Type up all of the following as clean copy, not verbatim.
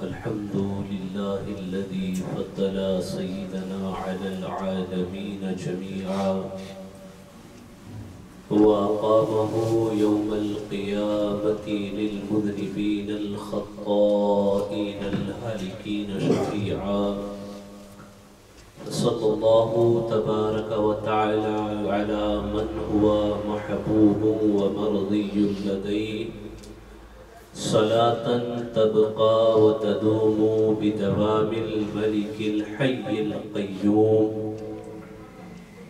الحمد لله الذي فضل سيدنا على العالمين جميعا وأقامه يوم القيامة للمذنبين الخطائين الهالكين شفيعا. صلى الله تبارك وتعالى على من هو محبوب ومرضي لديه صلاة تبقى وتدوم بدوام الملك الحي القيوم.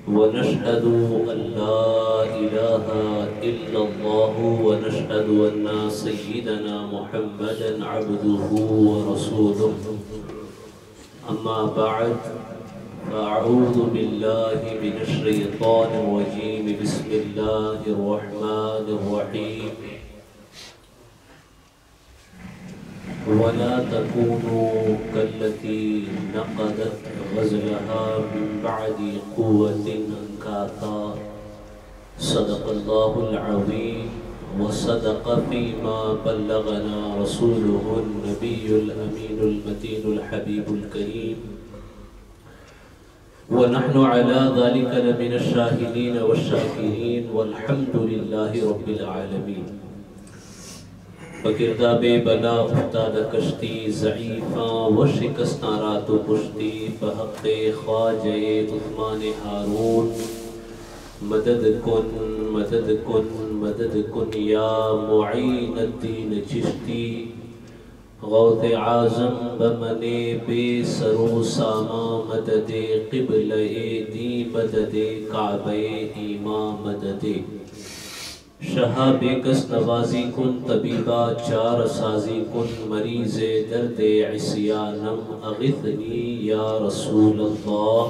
ونشهد أن لا إله إلا الله ونشهد أن سيدنا محمدا عبده ورسوله. أما بعد فأعوذ بالله من الشيطان الرجيم. بسم الله الرحمن الرحيم. ولا تكونوا كالتي نقضت غزلها من بعد قوة أنكاثا. صدق الله العظيم وصدق فيما بلغنا رسوله النبي الأمين المتين الحبيب الكريم. ونحن على ذلك لمن الشاهدين والشاكرين والحمد لله رب العالمين. بگرداب بلا افتاد کشتی ضعیفاں و شکستاں رات و پشتی بحق خواجہ عثمان ہارون. مدد کن مدد کن مدد کن یا معین الدین چشتی. غوث اعظم بمن بے سر و ساما مدد قبلہ دی مدد کعبہ ایما مدد. شہاب کس نوازی کن طبیبہ چار سازی کن مریض درد عصیانم اغثنی یا رسول اللہ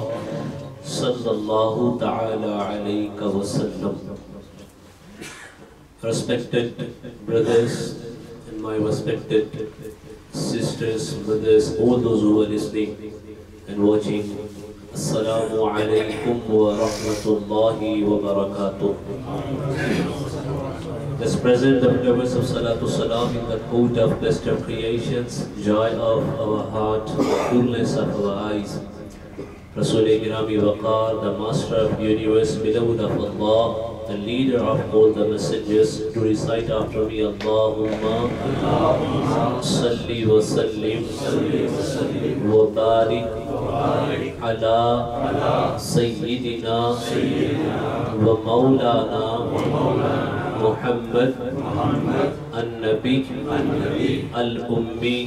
صلی اللہ تعالی علیہ وسلم. Respected brothers and my respected sisters, brothers, all those who are listening and watching, Assalamu alaikum wa rahmatullahi wa barakatuh. Let's present the flowers of Salatu Salam in the court of best of creations, joy of our heart, coolness of our eyes. Rasul Girami Waqar, the master of the universe, beloved of Allah, the leader of all the messengers, to recite after me, Allahumma salli wa sallim wa barik ala sayyidina wa maulana محمد النبی الأمی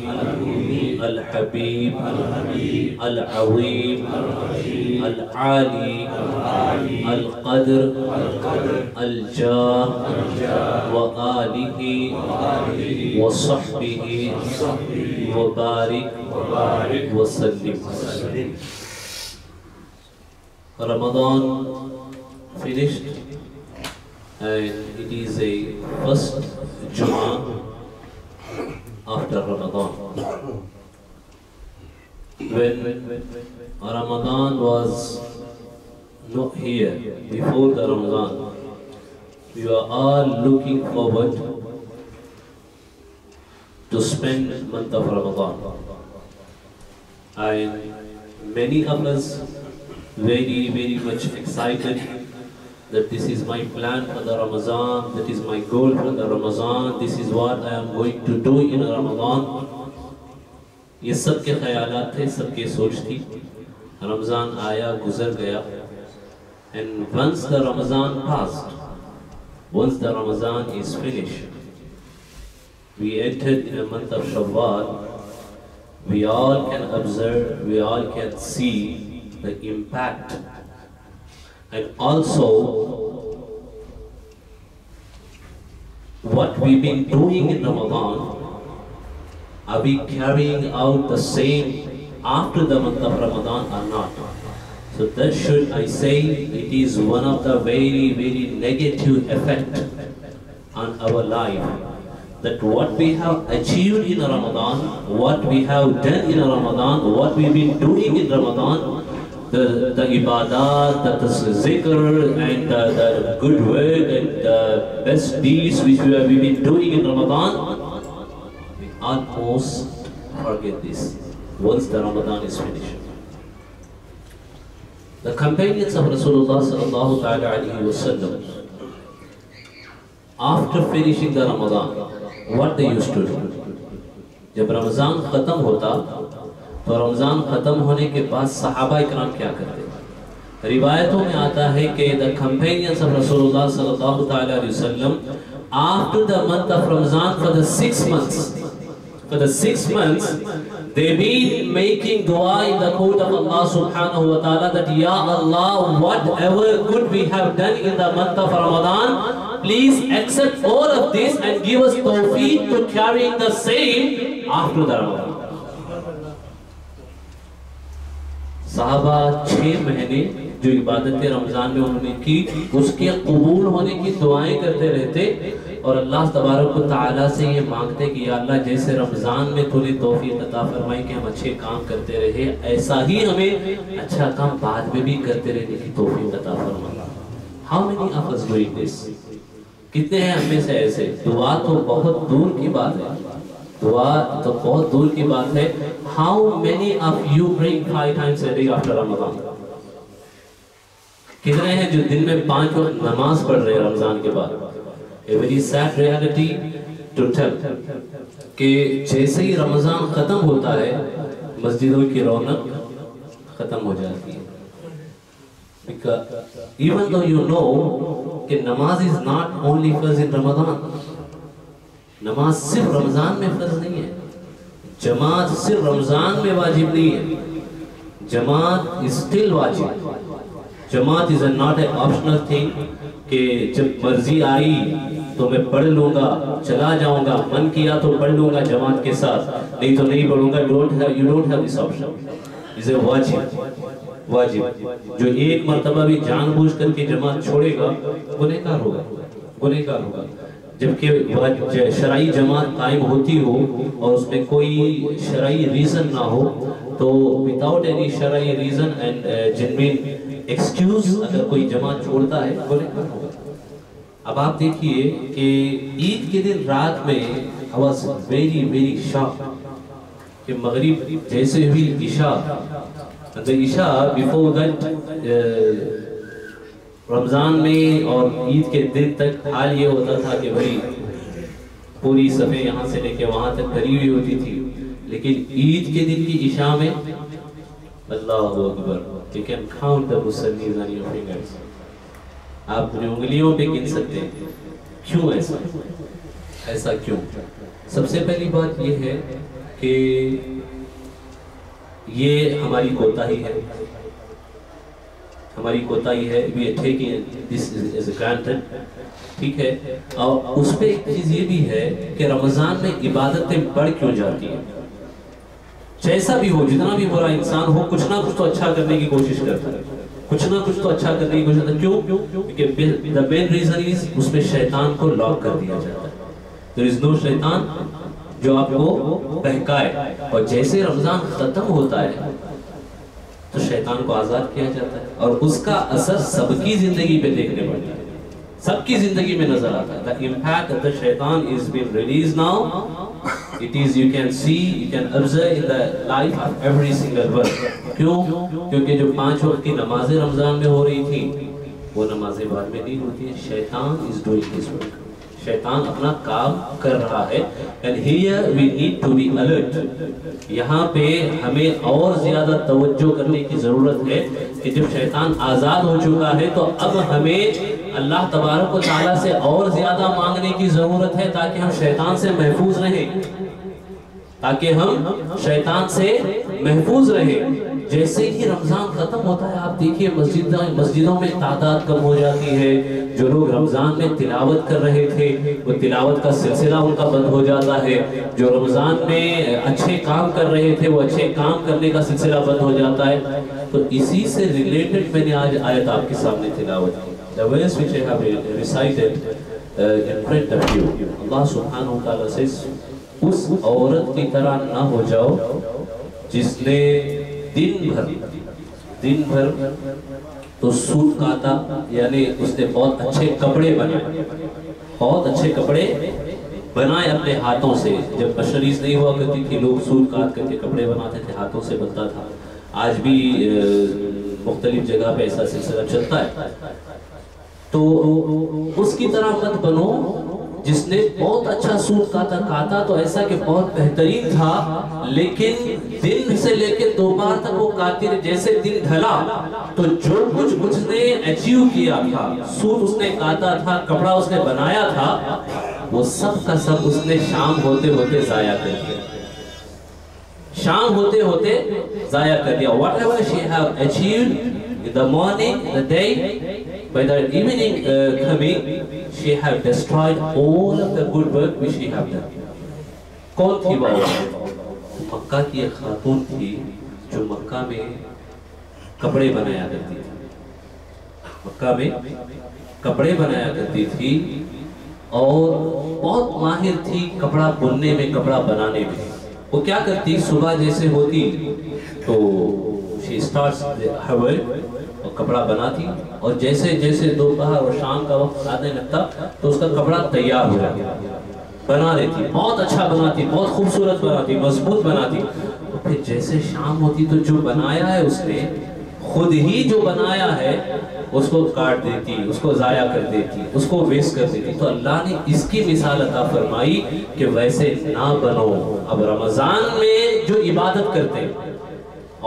الحبیب العظیم العالی القدر الجاہ وآلہ وصحبہ وبارک وسلم. Ramadan finished, and it is a first Jummah after Ramadan. When Ramadan was not here, before the Ramadan, we were all looking forward to spend the month of Ramadan. And many of us very much excited that this is my plan for the Ramadan, that is my goal for the Ramadan, this is what I am going to do in Ramadan. یہ سب کے خیالات تھے, سب کے سوچ تھی. رمضان آیا, گزر گیا, and once the Ramadan passed, once the Ramadan is finished, we entered in a month of Shawwal. We all can observe, we all can see the impact. And also, what we've been doing in Ramadan, are we carrying out the same after the month of Ramadan or not? So that should, I say, it is one of the very negative effect on our life. That what we have achieved in Ramadan, what we have done in Ramadan, what we've been doing in Ramadan, the ibadat, the zikr and the good work and the best deeds which we have been doing in Ramadan, we almost forget this once the Ramadan is finished. The companions of Rasulullah sallallahu alaihi wasallam, after finishing the Ramadan, what they used to do? جب رمضان ختم ہوتا تو رمضان ختم ہونے کے بعد صحابہ اکرام کیا کرتے؟ روایتوں میں آتا ہے کہ the companions of Rasulullah sallallahu alaihi wasallam, after the month of Ramadan, for the 6 months, they've been making dua in the court of Allah subhanahu wa ta'ala that Ya Allah, whatever good we have done in the month of Ramadan, please accept all of this and give us tawfiq to carrying the same after the Ramadan. صحابہ 6 مہینے جو عبادت رمضان میں انہوں نے کی، اس کے قبول ہونے کی دعائیں کرتے رہتے اور اللہ تبارک و تعالیٰ سے یہ مانگتے کہ یا اللہ جیسے رمضان میں تو نے توفیق عطا فرمائی کہ ہم اچھے کام کرتے رہے، ایسا ہی ہمیں اچھا کام بعد میں بھی کرتے رہنے کی توفیق عطا فرمانا. How many of us doing this? کتنے ہیں ہم میں سے ایسے؟ دعا تو بہت دور کی بات ہے، دعا تو بہت دور کی بات ہے. How many of you pray 5 times a day after Ramadan? کتنے ہیں جو دن میں 5 وقت نماز پڑھ رہے ہیں رمضان کے بعد؟ A very sad reality to tell کہ جیسے ہی رمضان ختم ہوتا ہے مسجدوں کی رونق ختم ہو جاتی ہے. Because even though you know کہ نماز is not only فرض in Ramadan, نماز صرف رمضان میں فرض نہیں ہے، جماعت صرف رمضان میں واجب نہیں ہے، جماعت is still واجب. جماعت is not an optional thing کہ جب مرضی آئی تو میں پڑھ لوں گا چلا جاؤں گا، من کیا تو پڑھ لوں گا جماعت کے ساتھ، نہیں تو نہیں پڑھوں گا. You don't have this option. It's a واجب. جو ایک مرتبہ بھی جان بوجھ کر کے جماعت چھوڑے گا گنہگار ہوگا. جبکہ شرعی جماعت قائم ہوتی ہو اور اس میں کوئی شرعی ریزن نہ ہو تو without any شرعی ریزن and genuine excuse اگر کوئی جماعت چھوڑتا ہے گنہگار ہوگا. اب آپ دیکھیے کہ عید کے دن رات میں I was very shocked کہ مغرب جیسے ہوئی عشاء before that رمضان میں اور عید کے دن تک حال یہ ہوتا تھا کہ بھائی پوری صفحے یہاں سے لے کے وہاں تک بھری ہوئی ہوتی تھی، لیکن عید کے دن کی عشاء میں اللہ اکبر you can count the musallis on your fingers. آپ اپنی انگلیوں پہ گن سکتے ہیں. کیوں ایسا کیوں؟ سب سے پہلی بات یہ ہے کہ یہ ہماری کوتاہی ہے. we are taking this as a granted. ٹھیک ہے. اور اس پہ ایک چیز یہ بھی ہے کہ رمضان میں عبادتیں بڑھ کیوں جاتی ہیں؟ جیسا بھی ہو، جتنا بھی برا انسان ہو، کچھ نہ کچھ تو اچھا کرنے کی کوشش کرتا ہے، کیوں؟ کیونکہ the main reason is اس میں شیطان کو لاک کر دیا جاتا ہے. there is no شیطان جو آپ کو بہکائے. اور جیسے رمضان ختم ہوتا ہے تو شیطان کو آزاد کیا جاتا ہے اور اس کا اثر سب کی زندگی پہ دیکھنے پڑتا ہے، سب کی زندگی میں نظر آتا ہے. The impact of the shaitan is being released now. It is, you can see, you can observe in the life of every single one. کیوں؟ کیونکہ جو 5 وقت کی نمازیں رمضان میں ہو رہی تھی وہ نمازیں بعد میں نہیں ہوتی ہیں. شیطان is doing his work. شیطان اپنا کام کر رہا ہے. And here we need to be alert. یہاں پہ ہمیں اور زیادہ توجہ کرنے کی ضرورت ہے کہ جب شیطان آزاد ہو چکا ہے تو اب ہمیں اللہ تبارک و تعالیٰ سے اور زیادہ مانگنے کی ضرورت ہے تاکہ ہم شیطان سے محفوظ رہیں. جیسے ہی رمضان ختم ہوتا ہے آپ دیکھیے مسجدوں میں تعداد کم ہو جاتی ہے. جو لوگ رمضان میں تلاوت کر رہے تھے وہ تلاوت کا سلسلہ ان کا بند ہو جاتا ہے. جو رمضان میں اچھے کام کر رہے تھے وہ اچھے کام کرنے کا سلسلہ بند ہو جاتا ہے. تو اسی سے ریلیٹڈ میں نے آج آیت آپ کے سامنے تلاوت کی. The verse which I have recited in front of you. Allah subhanahu wa ta'ala says, اس عورت کی طرح نہ ہو جاؤ جس نے دن بھر تو سوٹ کاتا، یعنی اس نے بہت اچھے کپڑے بنائے، بنائے اپنے ہاتھوں سے. جب مشینریز نہیں ہوا کرتی تھی لوگ سوت کاٹ کر کے کپڑے بناتے تھے, ہاتھوں سے بنتا تھا. آج بھی مختلف جگہ پہ ایسا سلسلہ چلتا ہے. تو اس کی طرح مت بنو جس نے بہت اچھا سوٹ کاتا تو ایسا کہ بہت بہترین تھا, لیکن دن سے لے کے دوپہر تک وہ کاتی رہے. جیسے دن ڈھلا تو جو کچھ اس نے اچیو کیا تھا, سوٹ اس نے کاتا تھا, کپڑا اس نے بنایا تھا, وہ سب کا سب اس نے شام ہوتے ہوتے ضائع کر دیا. شام ہوتے ہوتے ضائع کر دیا. Whatever she have achieved in the morning, the day, by the evening coming, she have destroyed all of the good work which she have done. کون تھی وہ عورت؟ مکہ کی ایک خاتون تھی جو مکہ میں کپڑے بنایا کرتی تھی. مکہ میں کپڑے بنایا کرتی تھی اور بہت ماہر تھی کپڑا بننے میں, کپڑا بنانے میں. وہ کیا کرتی, صبح جیسے ہوتی تو she starts her work, اور کپڑا بناتی, اور جیسے جیسے دوپہر اور شام کا وقت آنے لگتا تو اس کا کپڑا تیار ہو جاتا, بنا دیتی, بہت اچھا بناتی, بہت خوبصورت بناتی, مضبوط بناتی. اور پھر جیسے شام ہوتی تو جو بنایا ہے اس نے, خود ہی جو بنایا ہے اس کو کاٹ دیتی, اس کو ضائع کر دیتی, اس کو ویسٹ کر دیتی. تو اللہ نے اس کی مثال عطا فرمائی کہ ویسے نہ بنو. اب رمضان میں جو عبادت کرتے ہیں,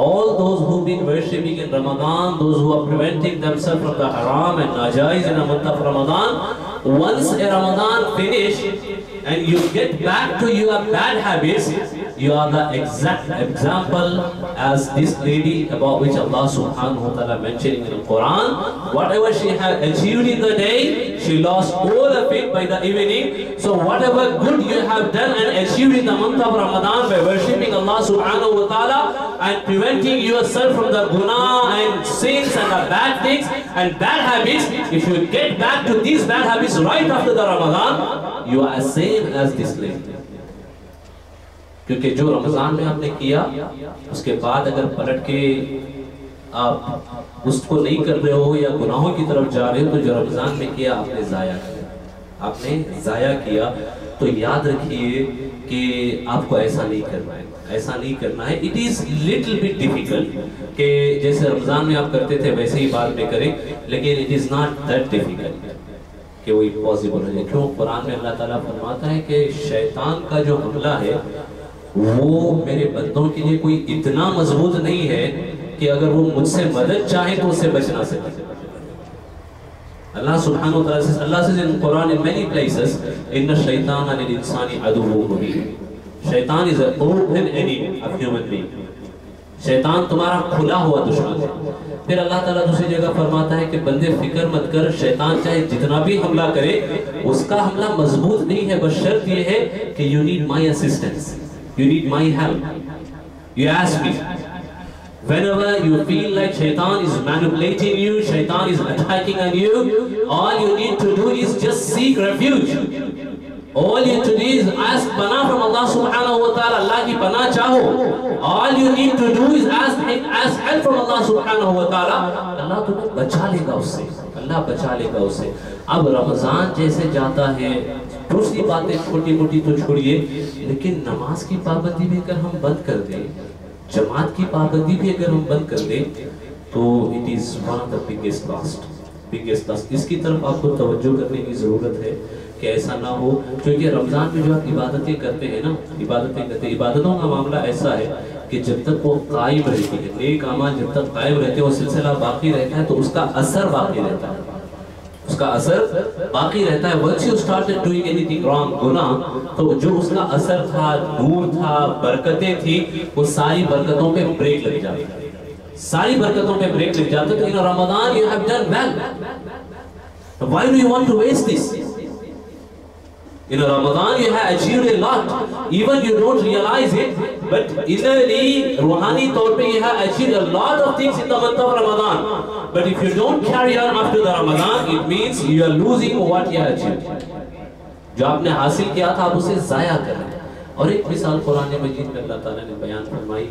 all those who been worshipping in Ramadan, those who are preventing themselves from the haram and najaiz in the month of Ramadan, once a Ramadan finish and you get back to your bad habits, you are the exact example as this lady about which Allah subhanahu wa ta'ala mentioning in the Quran. Whatever she had achieved in the day, she lost all of it by the evening. So whatever good you have done and achieved in the month of Ramadan by worshipping Allah subhanahu wa ta'ala and preventing yourself from the guna and sins and the bad things and bad habits, if you get back to these bad habits right after the Ramadan, you are same as this lady. کیونکہ جو رمضان میں آپ نے کیا اس کے بعد اگر پلٹ کے آپ اس کو نہیں کر رہے ہو یا گناہوں کی طرف جا رہے ہو تو جو رمضان میں کیا آپ نے ضائع کیا, آپ نے ضائع کیا. تو یاد رکھیے کہ آپ کو ایسا نہیں کرنا ہے, ایسا نہیں کرنا ہے. It is little bit difficult کہ جیسے رمضان میں آپ کرتے تھے ویسے ہی بعد میں کریں, لیکن it is not that difficult کہ وہ امپاسبل ہے. کیوں؟ قرآن میں اللہ تعالیٰ فرماتا ہے کہ شیطان کا جو حملہ ہے وہ میرے بندوں کے لیے کوئی اتنا مضبوط نہیں ہے کہ اگر وہ مجھ سے مدد چاہیں تو اس سے بچ نہ سکے. اللہ سبحانہ وتعالیٰ سے اللہ سے in Quran in many places ان الشیطان للانسان عدو مبین. شیطان is an open enemy of human being. شیطان تمہارا کھلا ہوا دشمن ہے. پھر اللہ تعالیٰ دوسری جگہ فرماتا ہے کہ بندے فکر مت کر, شیطان چاہے جتنا بھی حملہ کرے اس کا حملہ مضبوط نہیں ہے, بس شرط یہ ہے کہ you need my assistance, you need my help. You ask me. Whenever you feel like shaitan is manipulating you, shaitan is attacking on you, all you need to do is just seek refuge. All you need to do is ask panah from Allah subhanahu wa ta'ala. Allah ki panah chaho. All you need to do is ask help from Allah subhanahu wa ta'ala. Allah تمہیں بچا لے گا اس سے, اللہ بچا لے گا اس سے. اب رمضان جیسے جاتا ہے, دوسری باتیں چھوٹی موٹی تو چھوڑیے, لیکن نماز کی پابندی بھی اگر ہم بند کر دیں, جماعت کی پابندی بھی اگر ہم بند کر دیں تو it is one of the biggest loss. اس کی طرف آپ کو توجہ کرنے کی ضرورت ہے کہ ایسا نہ ہو. کیونکہ رمضان میں جو آپ عبادتیں کرتے ہیں نا, عبادتوں کا معاملہ ایسا ہے کہ جب تک وہ قائم رہتی ہے, نیک اعمال جب تک قائم رہتے ہیں, وہ سلسلہ باقی رہتا ہے تو اس کا اثر باقی رہتا ہے, اس کا اثر باقی رہتا ہے. once you started doing anything wrong, گناہ, تو جو اس کا اثر تھا, نور تھا, برکتیں تھی, وہ ساری برکتوں پہ بریک لگ جاتی, ساری برکتوں پہ بریک لگ جاتی. تو in Ramadan you have done well. Why do you want to waste this? In Ramadan you have achieved a lot, even you don't realize it, but innerly, ruhani طور پہ you have achieved a lot of things in the month of Ramadan. But if you don't carry on after the Ramadan, it means you are losing what you have achieved. جو آپ نے حاصل کیا تھا آپ اسے ضائع کر رہے ہیں. اور ایک مثال قرآن مجید میں اللہ تعالیٰ نے بیان فرمائی.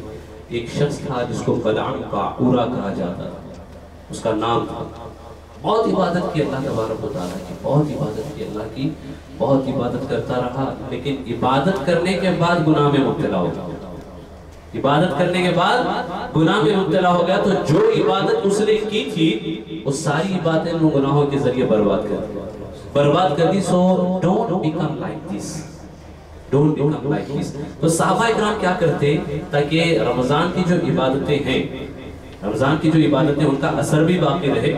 ایک شخص تھا جس کو بلعام باعورہ کہا جاتا تھا, اس کا نام تھا. بہت عبادت کی اللہ تبارک و تعالیٰ کی، بہت عبادت کی اللہ کی، بہت عبادت کرتا رہا، لیکن عبادت کرنے کے بعد گناہ میں مبتلا ہو گیا، عبادت کرنے کے بعد گناہ میں مبتلا ہو گیا، تو جو عبادت اس نے کی تھی وہ ساری عبادتیں وہ گناہوں کے ذریعے برباد کر دی. So don't become like this, don't become like this. تو صحابہ اکرام کیا کرتے تاکہ رمضان کی جو عبادتیں ہیں، رمضان کی جو عبادتیں ان کا اثر بھی باقی رہے،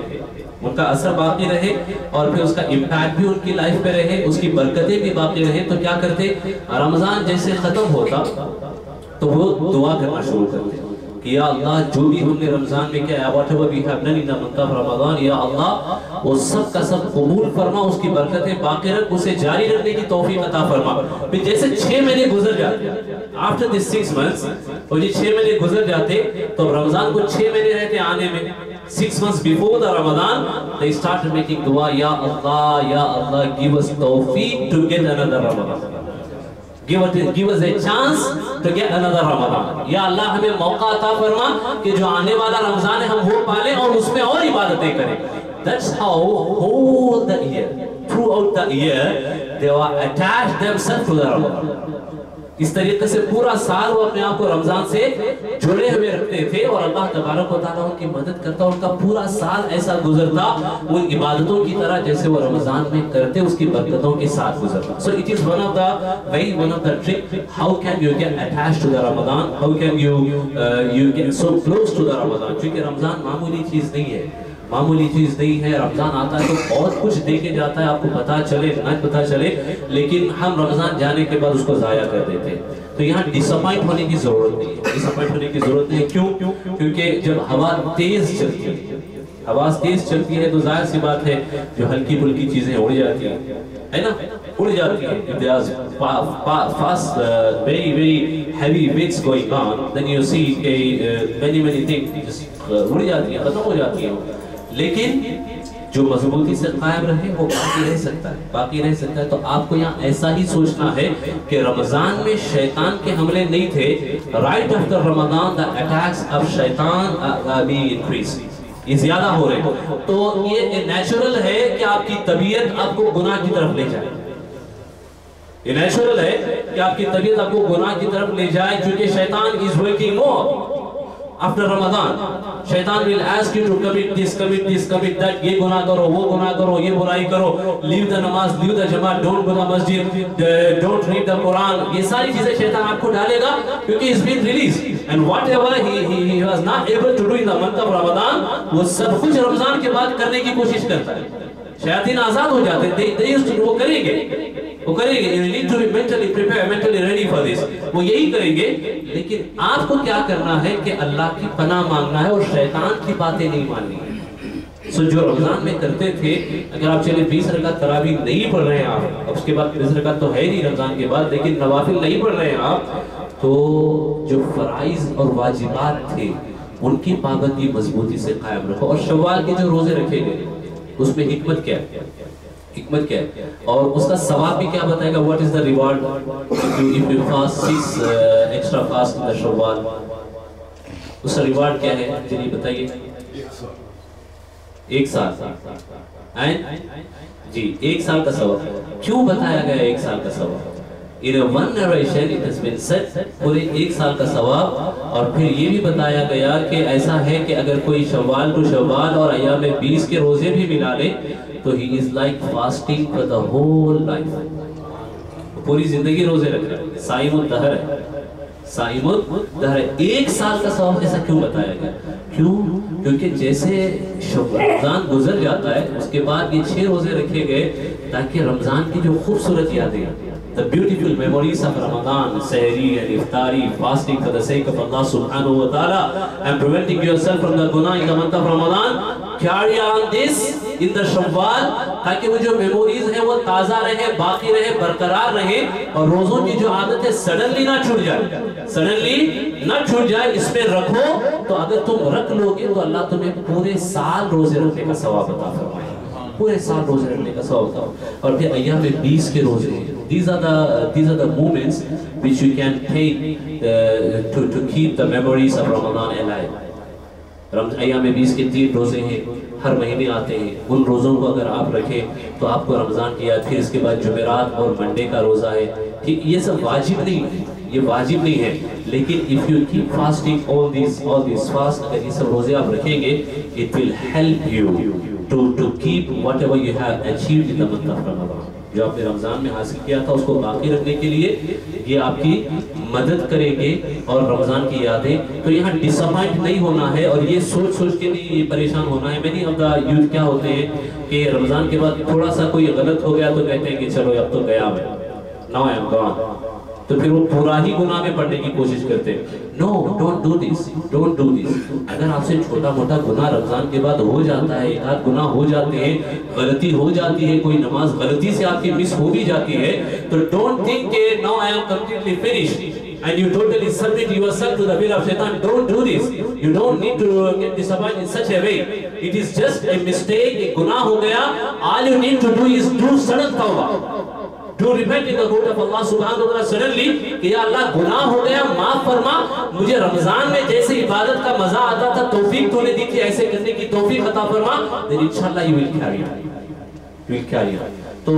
ان کا اثر باقی رہے اور پھر اس کا امپیکٹ بھی ان کی لائف پہ رہے، اس کی برکتیں بھی باقی رہے، تو کیا کرتے؟ رمضان جیسے ختم ہوتا تو وہ دعا کرنا شروع کرتے کہ یا اللہ جو بھی ہم نے رمضان میں کیا whatever we have done in the month of Ramadan، یا اللہ وہ سب کا سب قبول فرما، اس کی برکتیں باقی رکھ، اسے جاری رکھنے کی توفیق عطا فرما. پھر جیسے 6 مہینے گزر جاتے، after this 6 months، اور یہ 6 مہینے گزر جاتے تو رمضان کو 6 مہینے رہتے آنے میں. 6 months before the Ramadan, they started making dua, Ya Allah, give us tawfiq to get another Ramadan. Give us a chance to get another Ramadan. یا اللہ ہمیں موقع عطا فرما کہ جو آنے والا رمضان ہے ہم وہ پالیں اور اس میں اور عبادتیں کریں. That's how whole the year, throughout the year, they were attached themselves to the Ramadan. اس طریقے سے پورا سال وہ اپنے آپ کو رمضان سے جڑے ہوئے رکھتے تھے اور اللہ تبارک و تعالیٰ ان کی مدد کرتا، ان کا پورا سال ایسا گزرتا ان عبادتوں کی طرح جیسے وہ رمضان میں کرتے، اس کی برکتوں کے ساتھ گزرتا. So it is one of the trick. How can you get attached to the Ramadan? How can you get so close to the Ramadan? چونکہ رمضان معمولی چیز نہیں ہے، معمولی چیز نہیں ہے. رمضان آتا ہے تو بہت کچھ دے کے جاتا ہے، آپ کو پتا چلے نہ پتا چلے، لیکن ہم رمضان جانے کے بعد اس کو ضائع کر دیتے ہیں. تو یہاں ڈسپوائنٹ ہونے کی ضرورت نہیں ہے، ڈسپوائنٹ ہونے کی ضرورت نہیں ہے. کیوں؟ کیونکہ جب ہوا تیز چلتی ہے، ہوا تیز چلتی ہے تو ظاہر سی بات ہے جو ہلکی پھلکی چیزیں اڑ جاتی ہیں، ہے نا، اڑ جاتی ہیں. If there's fast, very heavy winds going on, then you see many things just اڑ جاتی ہیں، ختم ہو جاتی ہیں. لیکن جو مضبوطی سے قائم رہے وہ باقی رہ سکتا ہے، باقی رہ سکتا ہے. تو آپ کو یہاں ایسا ہی سوچنا ہے کہ رمضان میں شیطان کے حملے نہیں تھے. right after Ramadan the attacks of شیطان being increased، یہ زیادہ ہو رہے ہیں. تو یہ نیچرل ہے کہ آپ کی طبیعت آپ کو گناہ کی طرف لے جائے، یہ نیچرل ہے کہ آپ کی طبیعت آپ کو گناہ کی طرف لے جائے، کیونکہ شیطان is working more after Ramadan. شیطان will ask you to commit this, that. یہ گناہ کرو، وہ گناہ کرو، یہ برائی کرو، leave the namaz, leave the jamaat, don't go to the masjid, don't read the Quran. یہ ساری چیزیں شیطان آپ کو ڈالے گا کیونکہ it's been released. And whatever he was not able to do in the month of Ramadan، وہ سب کچھ رمضان کے بعد کرنے کی کوشش کرتا ہے. شیاطین آزاد ہو جاتے ہیں، وہ کریں گے. You need to be mentally prepared, mentally ready for this. وہ یہی کریں گے. لیکن آپ کو کیا کرنا ہے کہ اللہ کی پناہ مانگنا ہے اور شیطان کی باتیں نہیں ماننی ہے. سو جو رمضان میں کرتے تھے، اگر آپ چلے 20 رکعت تراویح نہیں پڑھ رہے ہیں آپ، اس کے بعد 20 رکعت تو ہے نہیں رمضان کے بعد، لیکن نوافل نہیں پڑھ رہے ہیں آپ، تو جو فرائض اور واجبات تھے ان کی پابندی مضبوطی سے قائم رکھو. اور شوال کے جو روزے رکھے گئے اس میں حکمت کیا ہے، حکمت کیا ہے اور اس کا ثواب بھی کیا بتائے گا. what is the reward if you fast 6 extra fast in the Shawwal؟ اس کا ریوارڈ کیا ہے؟ چلیے بتائیے. 1 سال جی 1 سال کا ثواب. کیوں بتایا گیا 1 سال کا ثواب؟ In one narration it has been said پورے 1 سال کا ثواب. اور پھر یہ بھی بتایا گیا کہ ایسا ہے کہ اگر کوئی شوال کو شوال اور ایام 20 کے روزے بھی ملا لے تو he is like fasting for the whole life. پوری زندگی روزے رکھ رہا ہے، صائم الدہر ہے، صائم الدہر ہے. 1 سال کا ثواب ایسا کیوں بتایا گیا؟ کیونکہ جیسے رمضان گزر جاتا ہے اس کے بعد یہ 6 روزے رکھے گئے تاکہ رمضان کی جو خوبصورت یادیں، the beautiful memories of Ramadan, sehri and iftari, fasting for the sake of Allah subhanahu wa ta'ala and preventing yourself from the guna in the month of Ramadan, carry on this in the Shawwal تاکہ وہ جو memories ہیں وہ تازہ رہے، باقی رہے، برقرار رہے اور روزوں کی جو عادت ہے سڈنلی نہ چھوٹ جائے، سڈنلی نہ چھوٹ جائے. اس میں رکھو تو اگر تم رکھ لو گے تو اللہ تمہیں پورے سال روزے رکھنے کا ثواب عطا فرمائے، پورے سال روزے رکھنے کا ثواب عطا. اور پھر ایام 20 کے روزے ہیں. These are the moments which you can take to keep the memories of Ramadan alive. ایام 20 کے 3 روزے ہیں، ہر مہینے آتے ہیں، ان روزوں کو اگر آپ رکھیں تو آپ کو رمضان کی یاد. پھر اس کے بعد جمعرات اور منڈے کا روزہ ہے. ٹھیک، یہ سب واجب نہیں ہے، یہ واجب نہیں ہے، لیکن if you keep fasting all these fast، اگر یہ سب روزے آپ رکھیں گے it will help you to keep whatever you have achieved in the month of Ramadan. جو آپ نے رمضان میں حاصل کیا تھا اس کو باقی رکھنے کے لیے یہ آپ کی مدد کریں گے. اور رمضان کی یادیں، تو یہاں ڈس اپوائنٹ نہیں ہونا ہے اور یہ سوچ کے نہیں پریشان ہونا ہے. many of the youth کیا ہوتے ہیں کہ رمضان کے بعد تھوڑا سا کوئی غلط ہو گیا تو کہتے ہیں کہ چلو اب تو گیا میں، now I am gone، تو پھر وہ پورا ہی گناہ میں پڑنے کی کوشش کرتے ہیں. No, don't do this. اگر آپ سے چھوٹا موٹا گناہ رمضان کے بعد ہو جاتا ہے، ایک آدھ گناہ ہو جاتے ہیں، غلطی ہو جاتی ہے، کوئی نماز غلطی سے آپ کی مس ہو بھی جاتی ہے، تو don't think کہ now I am completely finished and you totally submit yourself to the will of Shaitan. Don't do this. You don't need to get disappointed in such a way. It is just a mistake. ایک گناہ ہو گیا. All you need to do is do sudden tawbah. To repent in the court of Allah subhanahu wa ta'ala suddenly کہ یا اللہ گناہ ہو گیا، معاف فرما، مجھے رمضان میں جیسے عبادت کا مزہ آتا تھا توفیق تو نے دی تھی، ایسے کرنے کی توفیق عطا فرما. then inshallah you will carry on. تو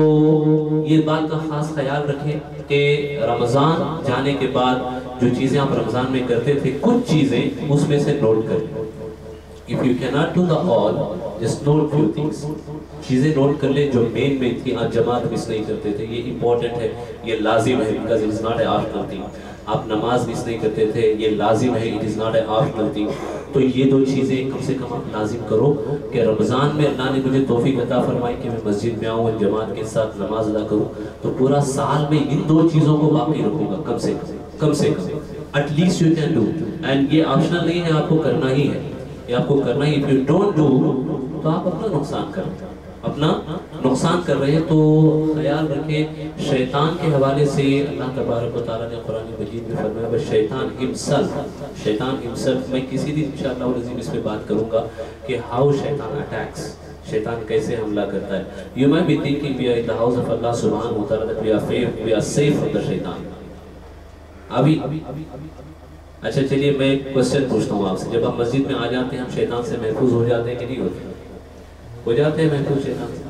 یہ بات کا خاص خیال رکھیں کہ رمضان جانے کے بعد جو چیزیں آپ رمضان میں کرتے تھے، کچھ چیزیں اس میں سے نوٹ کریں. If you cannot do the all, just note few things. چیزیں نوٹ کر لیں جو مین تھی. آپ جماعت مس نہیں کرتے تھے، یہ امپورٹنٹ ہے، یہ لازم ہے، because it is not an optional thing. آپ نماز مس نہیں کرتے تھے، یہ لازم ہے، it is not an optional thing. تو یہ 2 چیزیں کم سے کم آپ لازم کرو کہ رمضان میں اللہ نے مجھے توفیق عطا فرمائی کہ میں مسجد میں آؤں، جماعت کے ساتھ نماز ادا کروں، تو پورا سال میں ان 2 چیزوں کو باقی رکھوں گا کم سے کم. At least you can do. And یہ آپشنل نہیں ہے، آپ کو کرنا ہی ہے، یہ آپ کو کرنا ہی. if you don't do تو آپ اپنا نقصان کر رہے ہیں. تو خیال رکھیں شیطان کے حوالے سے اللہ تبارک و تعالیٰ نے قرآن مجید میں فرمایا بس شیطان himself میں کسی دن انشاءاللہ العظیم اس پہ بات کروں گا کہ how شیطان attacks، شیطان کیسے حملہ کرتا ہے. you might be thinking we are in the house of Allah subhanahu wa ta'ala that we are safe from the شیطان. ابھی اچھا چلیے میں ایک کوسچن پوچھتا ہوں آپ سے، جب ہم مسجد میں آ جاتے ہیں ہم شیطان سے محفوظ ہو جاتے ہیں کہ نہیں ہوتے؟ ہو جاتے ہیں محفوظ شیطان سے؟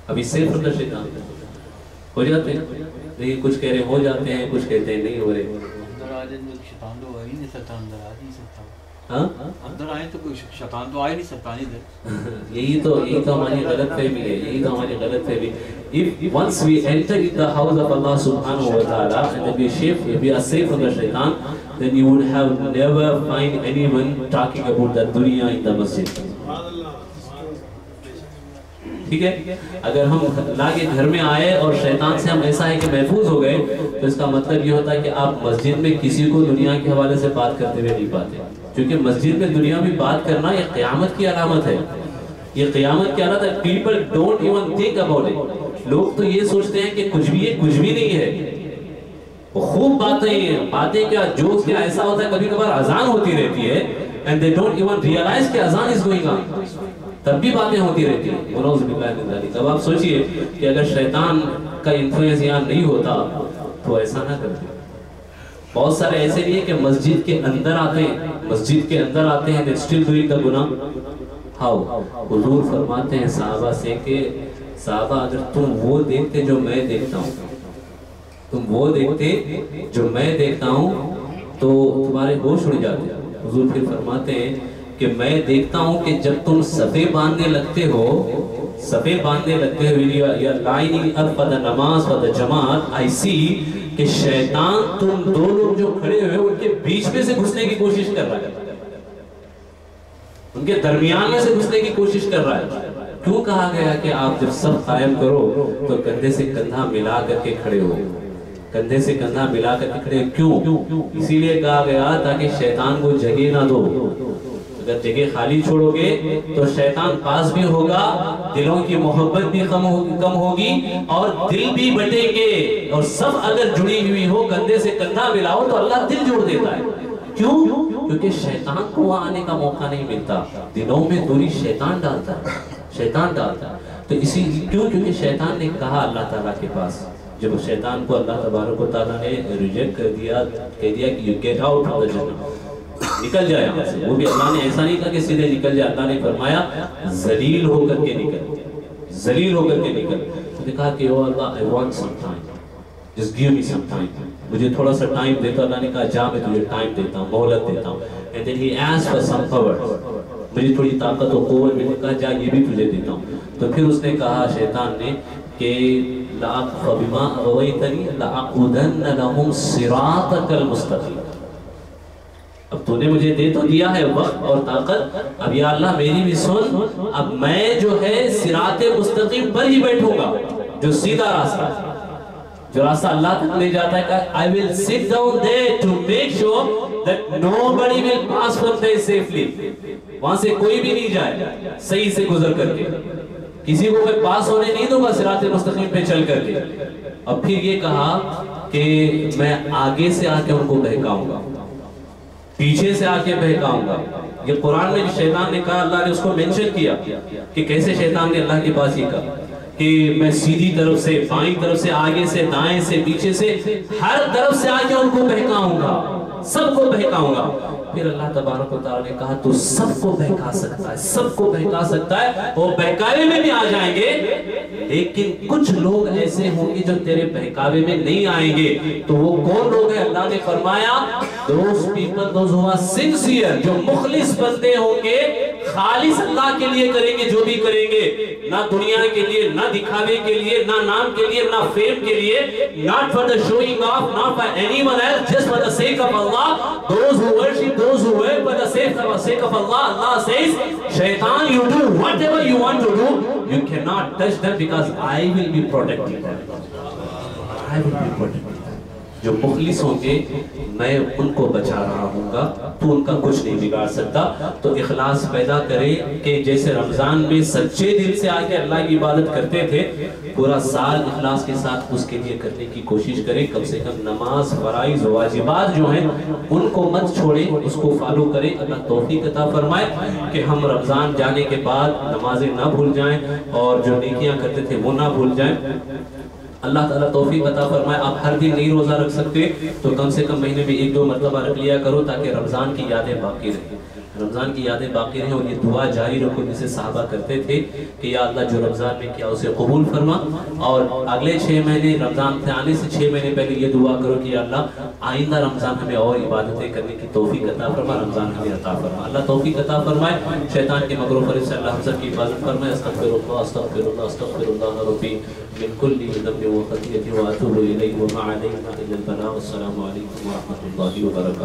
ابھی سیف فرام دی شیطان ہو جاتے ہیں؟ لیکن کچھ کہہ رہے ہو جاتے ہیں، کچھ کہتے ہیں نہیں ہو رہے. شیطان تو آ ہی نہیں سکتا، اندر آ نہیں سکتا. ہاں اندر آئے تو کوئی شیطان تو آ ہی نہیں سکتا ادھر. یہی تو ہماری غلط فہمی ہے. If once we enter in the house of Allah subhanahu wa ta'ala and then we are safe from the shaitan, then you would have never find anyone talking about the dunya in the masjid. ٹھیک ہے، اگر ہم لاگے گھر میں آئے اور شیطان سے ہم ایسا ہے کہ محفوظ ہو گئے تو اس کا مطلب یہ ہوتا ہے کہ آپ مسجد میں کسی کو دنیا کے حوالے سے بات کرتے ہوئے نہیں پاتے. کیونکہ مسجد میں دنیا میں بات کرنا یہ قیامت کی علامت ہے. یہ قیامت کی علامت ہے. people don't even think about it. لوگ تو یہ سوچتے ہیں کہ کچھ بھی نہیں ہے. خوب باتیں کیا جوکس کیا ایسا ہوتا ہے کبھی کبھار اذان ہوتی رہتی ہے and they don't even realize کہ اذان is going on. تب بھی باتیں ہوتی رہتی ہیں. ونعوذ باللہ من ذالک. اب آپ سوچئے کہ اگر شیطان کا انفلوئنس یہاں نہیں ہوتا تو ایسا نہ کرتے. بہت سارے ایسے بھی ہیں کہ مسجد کے اندر آتے ہیں they're still doing the گناہ. ہاؤ حضور فرماتے ہیں صحابہ سے کہ صحابہ اگر تم وہ دیکھتے جو میں دیکھتا ہوں تو تمہارے ہوش اڑ جاتے. حضور پھر فرماتے ہیں کہ میں دیکھتا ہوں کہ جب تم صفے باندھنے لگتے ہو یا لائننگ اپ فار the نماز فار the جماعت I see کہ شیطان تم 2 لوگ جو کھڑے ہوئے ان کے بیچ میں سے گھسنے کی کوشش کر رہا ہے، ان کے درمیان میں سے گھسنے کی کوشش کر رہا ہے. کیوں کہا گیا کہ آپ جب سب قائم کرو تو کندھے سے کندھا ملا کر کے کھڑے ہو؟ کیوں؟ اسی لیے کہا گیا تاکہ شیطان کو جگہ نہ دو. اگر جگہ خالی چھوڑو گے تو شیطان پاس بھی ہوگا، دلوں کی محبت بھی کم ہوگی اور دل بھی بٹیں گے. اور سب اگر جڑی ہوئی ہو، کندھے سے کندھا ملاؤ تو اللہ دل جوڑ دیتا ہے. کیوں؟ کیونکہ شیطان کو وہاں آنے کا موقع نہیں ملتا. دلوں میں دوری شیطان ڈالتا ہے. تو کیونکہ شیطان نے کہا اللہ تعالیٰ کے پاس، جب شیطان کو اللہ تبارک و تعالیٰ نے ریجیکٹ کر دیا، کہہ دیا کہ you get out of the Jannah. نکل جائے یہاں سے. وہ بھی اللہ نے ایسا نہیں کہا کہ سیدھے نکل جائے, اللہ نے فرمایا ذلیل ہو کر کے نکل, ذلیل ہو کر کے نکل. تو نے کہا کہ او اللہ I want some time, just give me some time, مجھے تھوڑا سا ٹائم دیتا. اللہ نے کہا جا میں تجھے ٹائم دیتا ہوں, مہلت دیتا ہوں. And then he asked for some power, مجھے تھوڑی طاقت و قوت. میں نے کہا جا یہ بھی تجھے دیتا ہوں. تو پھر اس نے کہا شیطان نے کہ فَبِمَا أَغْوَيْتَنِي لَأَقْعُدَنَّ لَهُمْ صِرَاطَكَ الْمُسْتَقِيمَ. اب تو نے مجھے دے تو دیا ہے وقت اور طاقت, اب یا اللہ میری بھی سن, اب میں جو ہے صراط مستقیم پر ہی بیٹھوں گا, جو سیدھا راستہ ہے, جو راستہ اللہ تک لے جاتا ہے. کہ I will sit down there to make sure that nobody will pass from there safely. وہاں سے کوئی بھی نہیں جائے صحیح سے گزر کر کے, کسی کو میں پاس ہونے نہیں دوں گا صراط مستقیم پہ چل کر کے. اب پھر یہ کہا کہ میں آگے سے آ کے ان کو بہکاؤں گا, پیچھے سے آ کے بہکاؤں گا. یہ قرآن میں شیطان نے کہا, اللہ نے اس کو مینشن کیا کہ کیسے شیطان نے اللہ کے پاس یہ کہا کہ میں سیدھی طرف سے, بائیں طرف سے, آگے سے, دائیں سے, پیچھے سے, ہر طرف سے آ کے ان کو بہکاؤں گا, سب کو بہکاؤں گا. پھر اللہ تبارک و تعالیٰ نے کہا تو سب کو بہکا سکتا ہے, سب کو بہکا سکتا ہے, وہ بہکاوے میں بھی آ جائیں گے, لیکن کچھ لوگ ایسے ہوں گے جو تیرے بہکاوے میں نہیں آئیں گے. تو وہ کون لوگ ہیں؟ اللہ نے فرمایا those people, those who are sincere, جو مخلص بندے ہوں گے, خالص اللہ کے لیے کریں گے جو بھی کریں گے, نہ دنیا کے لیے, نہ دکھاوے کے لیے, نہ نام کے لیے, نہ فیم کے لیے, not for the showing off, not for anyone else, just for the sake of Allah. Those who worship, those who work for the sake of Allah. Allah says, Shaitan, you do whatever you want to do, you cannot touch them because I will be protecting them. I will be protecting them. جو مخلص ہوں گے میں ان کو بچا رہا ہوں گا, تو ان کا کچھ نہیں بگاڑ سکتا. تو اخلاص پیدا کرے کہ جیسے رمضان میں سچے دل سے آ کے اللہ کی عبادت کرتے تھے, پورا سال اخلاص کے ساتھ اس کے لیے کرنے کی کوشش کریں. کم سے کم نماز, فرائض, واجبات جو ہیں ان کو مت چھوڑیں, اس کو فالو کریں. اللہ توفیق عطا فرمائے کہ ہم رمضان جانے کے بعد نمازیں نہ بھول جائیں اور جو نیکیاں کرتے تھے وہ نہ بھول جائیں. اللہ تعالیٰ توفیق عطا فرمائے. آپ ہر دن نہیں روزہ رکھ سکتے تو کم سے کم مہینے میں 1-2 مرتبہ رکھ لیا کرو تاکہ رمضان کی یادیں باقی رہیں, رمضان کی یادیں باقی رہیں. اور یہ دعا جاری رکھو جسے صحابہ کرتے تھے کہ یا اللہ جو رمضان میں کیا اسے قبول فرما, اور اگلے 6 مہینے رمضان سے آنے سے 6 مہینے پہلے یہ دعا کرو کہ یا اللہ آئندہ رمضان ہمیں اور عبادتیں کرنے کی توفیق عطا فرما, رمضان ہمیں عطا فرما. اللہ توفیق عطا فرمائے, شیطان کے مکر و فریب سے اللہ ہم سب کی حفاظت فرمائے. استغفر اللہ استغفر اللہ استغفر اللہ ربی من كل ذنب وخطيئة وأتوب إليه وما علينا إلا البلاغ. والسلام عليكم ورحمة الله وبركاته.